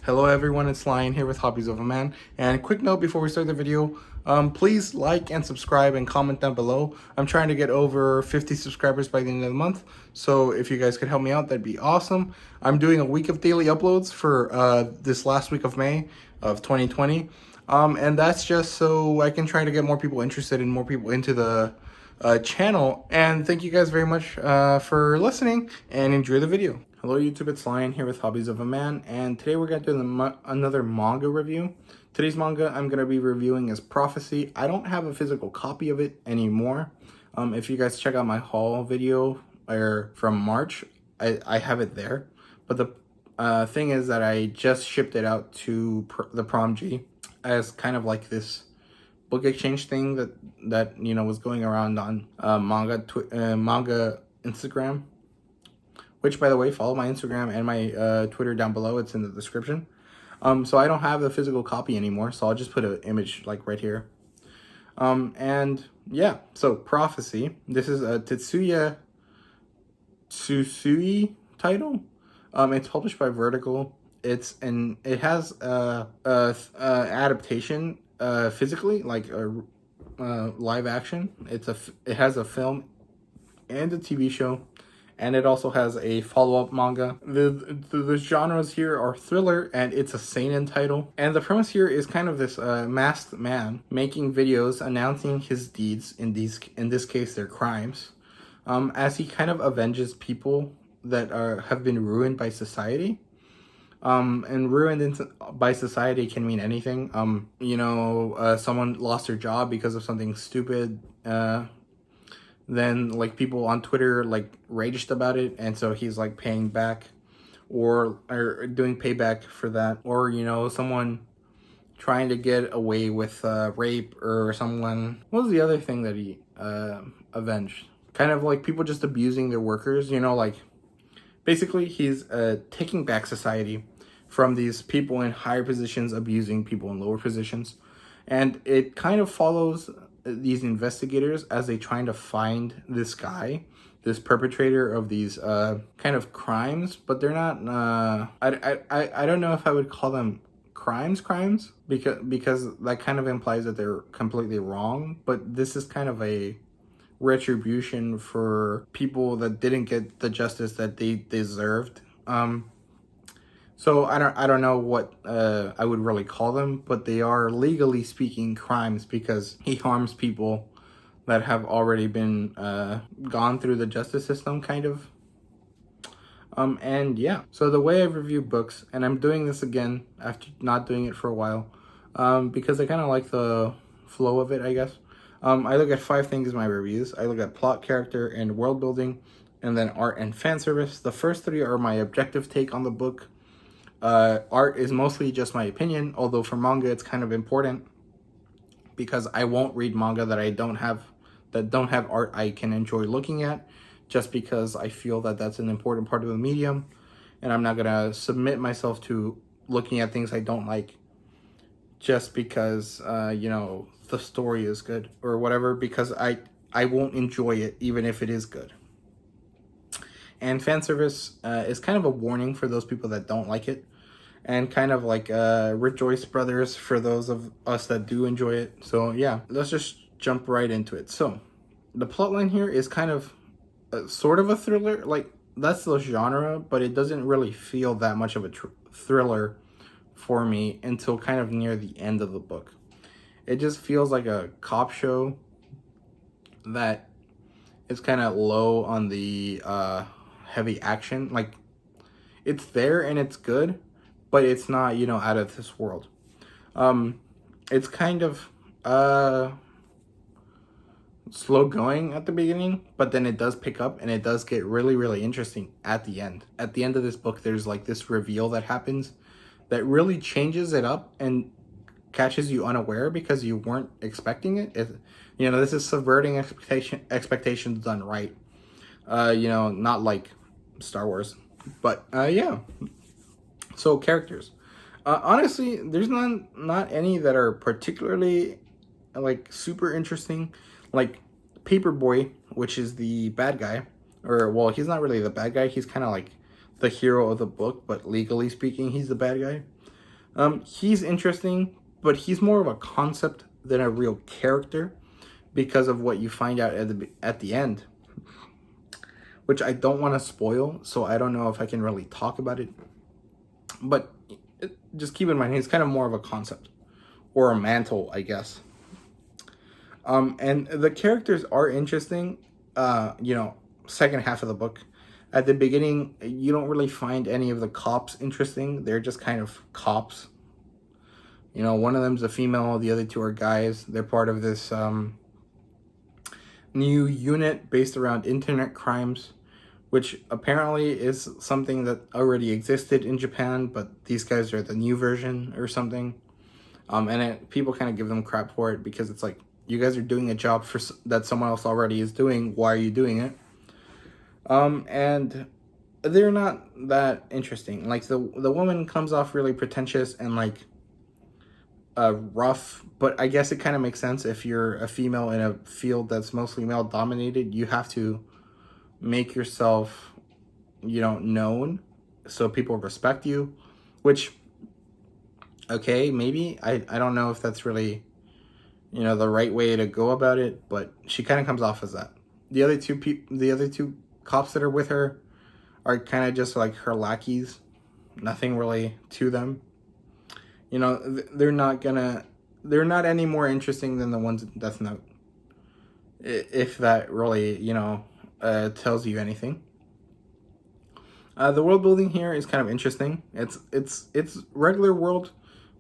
Hello everyone, it's Lion here with Hobbies of a Man. And quick note before we start the video, please like and subscribe and comment down below. I'm trying to get over 50 subscribers by the end of the month, so if you guys could help me out, that'd be awesome. I'm doing a week of daily uploads for this last week of May of 2020, and that's just so I can try to get more people interested and more people into the channel. And thank you guys very much for listening, and enjoy the video. Hello YouTube, it's Lion here with Hobbies of a Man, and today we're going to do another manga review. Today's manga I'm going to be reviewing is Prophecy. I don't have a physical copy of it anymore. If you guys check out my haul video from March, I have it there. But the thing is that I just shipped it out to the Prom G as kind of like this book exchange thing that you know was going around on manga Instagram. Which, by the way, follow my Instagram and my Twitter down below. It's in the description. So I don't have the physical copy anymore, so I'll just put an image like right here. And yeah, so Prophecy. This is a Tetsuya Tsusui title. It's published by Vertical. It has a adaptation physically, like a live action. It has a film and a TV show. And it also has a follow-up manga. The genres here are thriller, and it's a seinen title. And the premise here is kind of this masked man making videos announcing his deeds, in this case their crimes, as he kind of avenges people that have been ruined by society. And ruined by society can mean anything. Someone lost their job because of something stupid. Then like people on Twitter like raged about it, and so he's like paying back or doing payback for that. Or someone trying to get away with rape, or someone, what was the other thing that he avenged? Kind of like people just abusing their workers, like basically he's taking back society from these people in higher positions abusing people in lower positions. And it kind of follows these investigators as they trying to find this guy, this perpetrator of these kind of crimes, but they're not I don't know if I would call them crimes because that kind of implies that they're completely wrong. But this is kind of a retribution for people that didn't get the justice that they deserved. So I don't know what I would really call them, but they are legally speaking crimes because he harms people that have already been gone through the justice system, kind of. And yeah, so the way I review books, and I'm doing this again after not doing it for a while, because I kind of like the flow of it, I guess. I look at 5 things in my reviews. I look at plot, character, and world building, and then art and fan service. The first 3 are my objective take on the book. Art is mostly just my opinion, although for manga it's kind of important because I won't read manga that don't have art I can enjoy looking at, just because I feel that that's an important part of the medium, and I'm not gonna submit myself to looking at things I don't like just because the story is good or whatever, because I won't enjoy it even if it is good. And fan service is kind of a warning for those people that don't like it, and kind of like Rejoice Brothers for those of us that do enjoy it. So yeah, let's just jump right into it. So the plotline here is kind of sort of a thriller. Like, that's the genre, but it doesn't really feel that much of a thriller for me until kind of near the end of the book. It just feels like a cop show that is kind of low on the heavy action. Like, it's there and it's good, but it's not out of this world. It's kind of slow going at the beginning, but then it does pick up and it does get really, really interesting at the end. At the end of this book, there's like this reveal that happens that really changes it up and catches you unaware because you weren't expecting it. This is subverting expectations done right. Not like Star Wars, but yeah. So characters, honestly, there's not any that are particularly like super interesting. Like Paperboy, which is the bad guy, or well, he's not really the bad guy. He's kind of like the hero of the book, but legally speaking, he's the bad guy. He's interesting, but he's more of a concept than a real character because of what you find out at the end, which I don't want to spoil, so I don't know if I can really talk about it. But just keep in mind, he's kind of more of a concept or a mantle, I guess. And the characters are interesting. Second half of the book. At the beginning, you don't really find any of the cops interesting. They're just kind of cops. One of them's a female, the other two are guys. They're part of this new unit based around internet crimes, which apparently is something that already existed in Japan, but these guys are the new version or something. People kind of give them crap for it because it's like, you guys are doing a job that someone else already is doing. Why are you doing it? And they're not that interesting. Like the woman comes off really pretentious and like rough, but I guess it kind of makes sense. If you're a female in a field that's mostly male dominated, you have to make yourself, known so people respect you, which, okay, maybe. I don't know if that's really, the right way to go about it, but she kind of comes off as that. The other two cops that are with her are kind of just like her lackeys. Nothing really to them. They're not any more interesting than the ones in Death Note. If that really, tells you anything. The world building here is kind of interesting. It's regular world,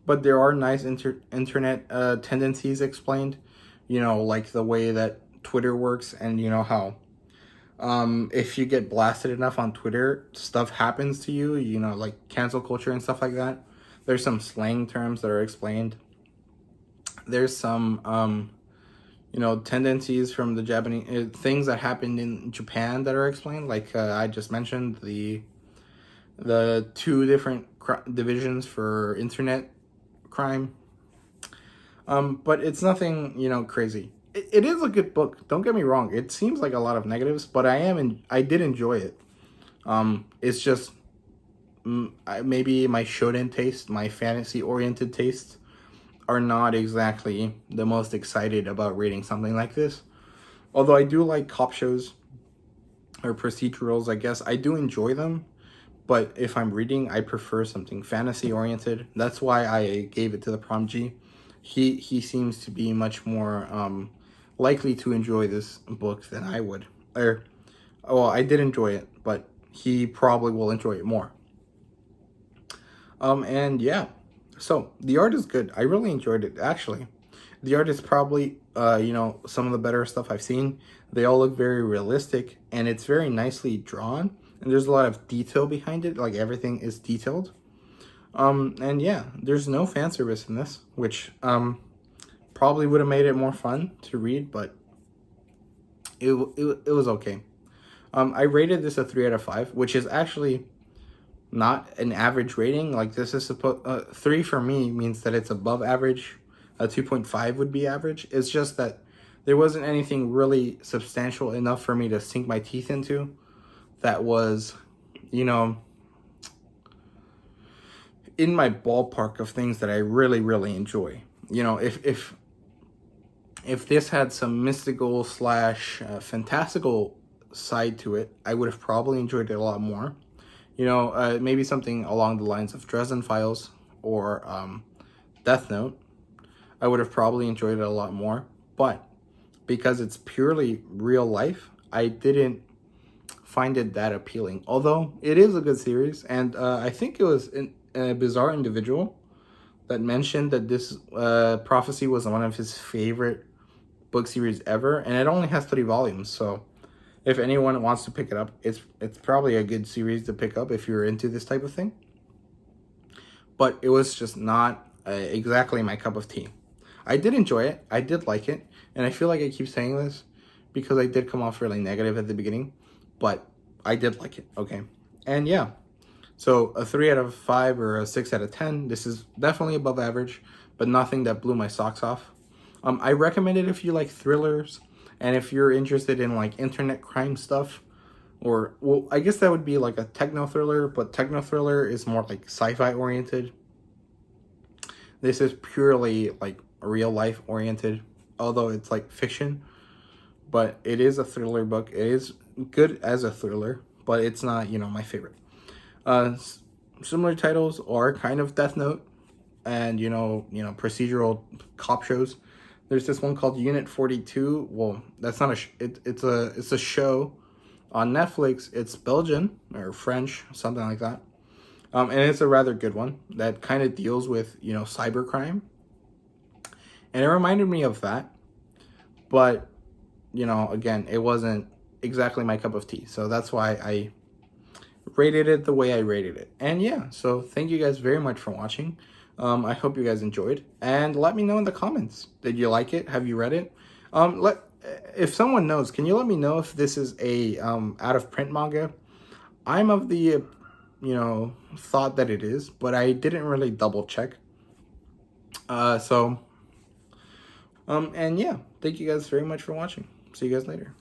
but there are nice internet tendencies explained. Like the way that Twitter works, and how if you get blasted enough on Twitter, stuff happens to you. Like cancel culture and stuff like that. There's some slang terms that are explained. There's some tendencies from the Japanese things that happened in Japan that are explained. Like I just mentioned, the two different divisions for internet crime. But it's nothing crazy. It is a good book. Don't get me wrong. It seems like a lot of negatives, but I did enjoy it. It's just maybe my shonen taste, my fantasy oriented tastes are not exactly the most excited about reading something like this. Although I do like cop shows or procedurals, I guess. I do enjoy them. But if I'm reading, I prefer something fantasy oriented. That's why I gave it to the Promji. He seems to be much more likely to enjoy this book than I would. I did enjoy it, but he probably will enjoy it more. And yeah. So, the art is good. I really enjoyed it, actually. The art is probably, some of the better stuff I've seen. They all look very realistic, and it's very nicely drawn. And there's a lot of detail behind it, like everything is detailed. And yeah, there's no fan service in this, which probably would have made it more fun to read, but it was okay. I rated this a 3 out of 5, which is actually not an average rating. Like this is 3 for me means that it's above average. A 2.5 would be average. It's just that there wasn't anything really substantial enough for me to sink my teeth into that was, in my ballpark of things that I really, really enjoy. If this had some mystical / fantastical side to it, I would have probably enjoyed it a lot more. Maybe something along the lines of Dresden Files or Death Note. I would have probably enjoyed it a lot more. But because it's purely real life, I didn't find it that appealing. Although it is a good series, and I think it was a Bizarre Individual that mentioned that this Prophecy was one of his favorite book series ever, and it only has 3 volumes, so if anyone wants to pick it up, it's probably a good series to pick up if you're into this type of thing. But it was just not exactly my cup of tea. I did enjoy it. I did like it. And I feel like I keep saying this because I did come off really negative at the beginning. But I did like it, okay? And yeah. So a 3 out of 5 or a 6 out of 10. This is definitely above average, but nothing that blew my socks off. I recommend it if you like thrillers. And if you're interested in like internet crime stuff, or, well, I guess that would be like a techno thriller, but techno thriller is more like sci-fi oriented. This is purely like real life oriented, although it's like fiction, but it is a thriller book. It is good as a thriller, but it's not, you know, my favorite. Similar titles are kind of Death Note and, you know, procedural cop shows. There's this one called Unit 42. Well, that's not it's a show on Netflix. It's Belgian or French, something like that. And it's a rather good one that kind of deals with, you know, cybercrime. And it reminded me of that. But, you know, again, it wasn't exactly my cup of tea. So that's why I rated it the way I rated it. And yeah, so thank you guys very much for watching. I hope you guys enjoyed. And let me know in the comments. Did you like it? Have you read it? If someone knows, can you let me know if this is a out of print manga? I'm of the, you know, thought that it is, but I didn't really double check. And yeah, thank you guys very much for watching. See you guys later.